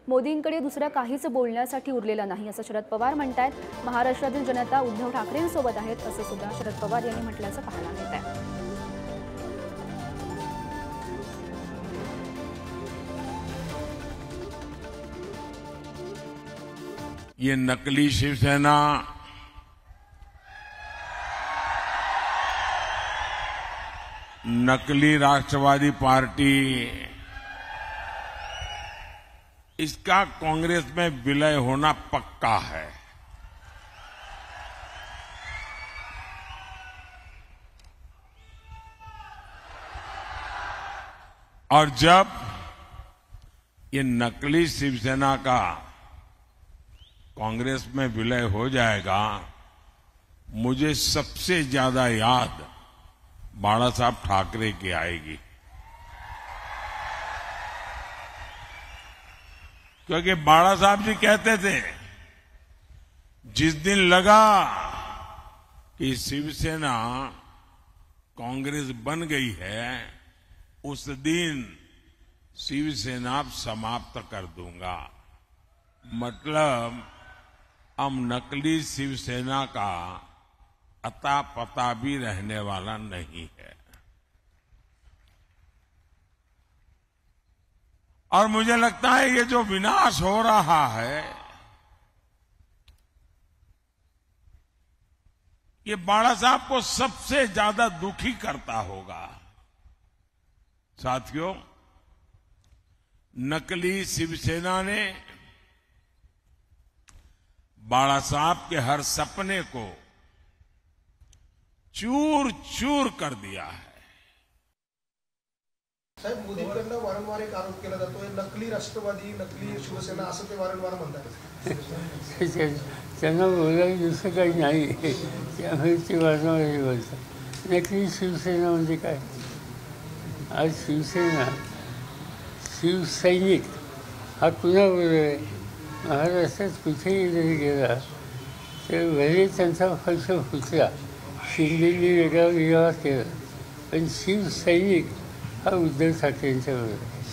मोदींकडे दुसरं काहीच बोलण्यासाठी उरलेलं नाही असं शरद पवार म्हणतायत। महाराष्ट्रातील जनता उद्धव ठाकरेंसोबत आहेत असं सुद्धा शरद पवार यांनी म्हटल्याचं पाहायला मिळतंय। ये नकली शिवसेना नकली राष्ट्रवादी पार्टी इसका कांग्रेस में विलय होना पक्का है। और जब ये नकली शिवसेना का कांग्रेस में विलय हो जाएगा, मुझे सबसे ज्यादा याद बाला साहब ठाकरे की आएगी, क्योंकि बाला साहब जी कहते थे जिस दिन लगा कि शिवसेना कांग्रेस बन गई है उस दिन शिवसेना समाप्त कर दूंगा। मतलब अब नकली शिवसेना का अता पता भी रहने वाला नहीं है। और मुझे लगता है ये जो विनाश हो रहा है ये बाला साहब को सबसे ज्यादा दुखी करता होगा। साथियों, नकली शिवसेना ने बाला साहब के हर सपने को चूर चूर कर दिया है। साहेब, मोदींकडनं वारंवार एक आरोप केला जातोय, नकली राष्ट्रवादी नकली शिवसेना असं ते वारंवार म्हणतात। त्यांना बोलायला दुसरं काही नाही, त्यामुळे ते वारंवार बोलतात। नकली शिवसेना म्हणजे काय? आज शिवसेना शिवसैनिक हा कुणाबरोबर आहे? महाराष्ट्रात कुठेही जरी गेला तर भले त्यांचा पक्ष फुटला, शिंदेनी वेगळा केला, पण शिवसैनिक हा उद्धव ठाकरेंच्या बरोबर आहे।